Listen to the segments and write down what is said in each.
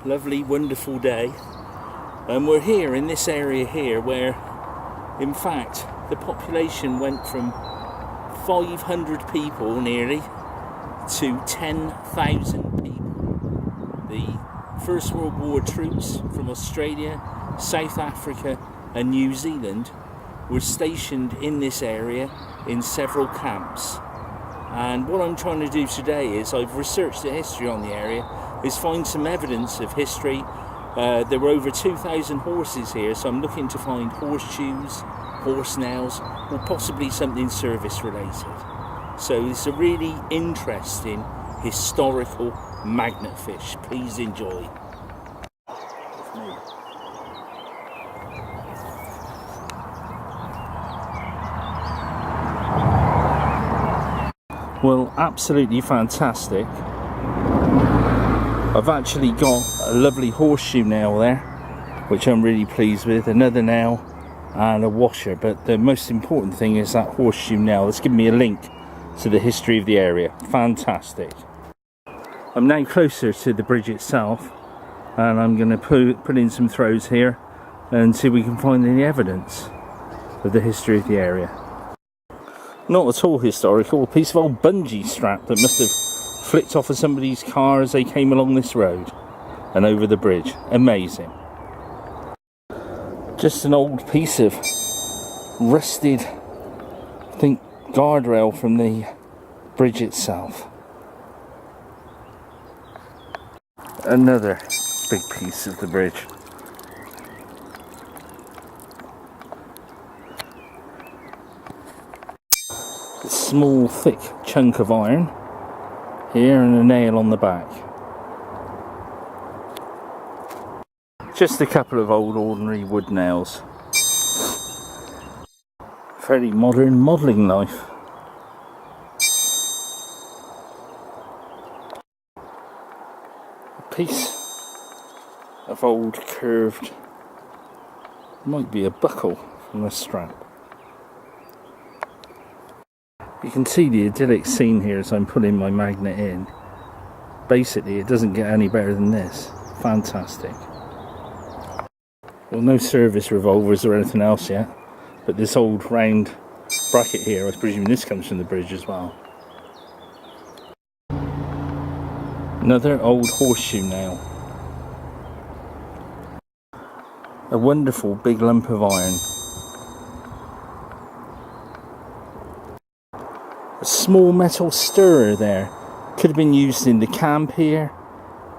Lovely, wonderful day, and we're here in this area here where in fact the population went from 500 people nearly to 10,000 people. The First World War troops from Australia, South Africa and New Zealand were stationed in this area in several camps. And what I'm trying to do today is I've researched the history on the area, is find some evidence of history. There were over 2,000 horses here, so I'm looking to find horseshoes, horse nails, or possibly something service related. So it's a really interesting historical magnet fish. Please enjoy. Well, absolutely fantastic. I've actually got a lovely horseshoe nail there, which I'm really pleased with, another nail and a washer, but the most important thing is that horseshoe nail. It's given me a link to the history of the area. Fantastic. I'm now closer to the bridge itself, and I'm going to put in some throws here and see if we can find any evidence of the history of the area. Not at all historical, a piece of old bungee strap that must have flicked off of somebody's car as they came along this road and over the bridge. Amazing. Just an old piece of rusted, I think, guardrail from the bridge itself. Another big piece of the bridge. A small thick chunk of iron here and a nail on the back. Just a couple of old ordinary wood nails. Very modern modelling knife. A piece of old curved, might be a buckle from a strap. You can see the idyllic scene here as I'm putting my magnet in. Basically, it doesn't get any better than this. Fantastic. Well, no service revolvers or anything else yet, but this old round bracket here, I presume this comes from the bridge as well. Another old horseshoe nail. A wonderful big lump of iron. A small metal stirrer there. Could have been used in the camp here.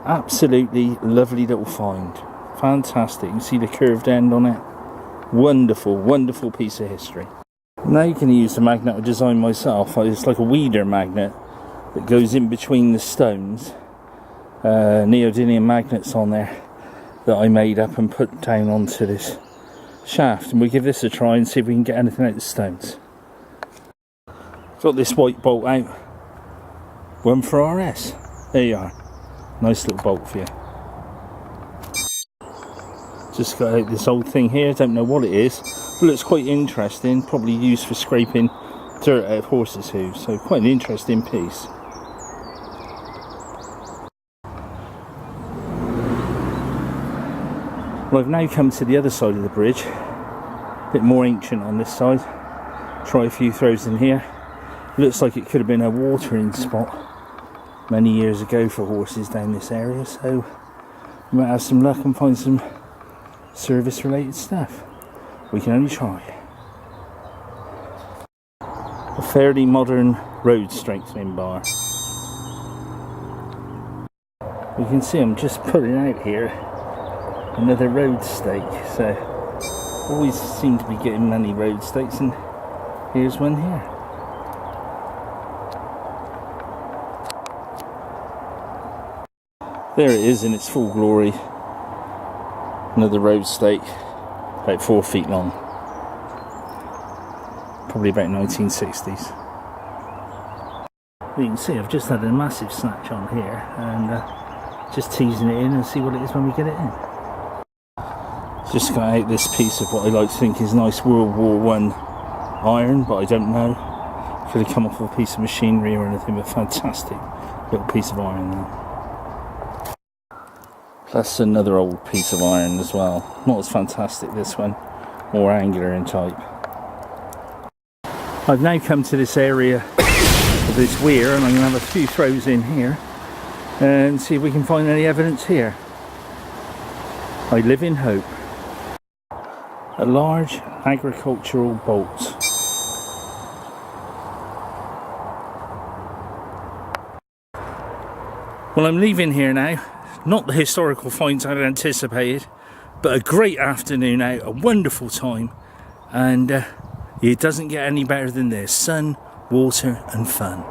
Absolutely lovely little find. Fantastic. You see the curved end on it? Wonderful, wonderful piece of history. Now you can use the magnet I designed myself. It's like a weeder magnet that goes in between the stones. Neodymium magnets on there that I made up and put down onto this shaft. And we'll give this a try and see if we can get anything out of the stones. Got this white bolt out. One for RS. There you are. Nice little bolt for you. Just got out this old thing here. Don't know what it is, but looks quite interesting. Probably used for scraping dirt out of horses' hooves. So quite an interesting piece. Well, I've now come to the other side of the bridge. A bit more ancient on this side. Try a few throws in here. Looks like it could have been a watering spot many years ago for horses down this area, so We might have some luck and find some service related stuff. We can only try. A fairly modern road strengthening bar. You can see I'm just pulling out here another road stake, so always seem to be getting many road stakes, and here's one here. There it is in its full glory. Another road stake, about 4 feet long. Probably about 1960s. You can see I've just had a massive snatch on here, and just teasing it in and see what it is when we get it in. Just got out this piece of what I like to think is nice World War I iron, but I don't know. Could have come off of a piece of machinery or anything, but fantastic little piece of iron there. Plus another old piece of iron as well. Not as fantastic, this one, more angular in type. I've now come to this area of this weir, and I'm going to have a few throws in here and see if we can find any evidence here. I live in hope. A large agricultural bolt. Well, I'm leaving here now. Not the historical finds I'd anticipated, but a great afternoon out, a wonderful time, and it doesn't get any better than this. Sun, water and fun.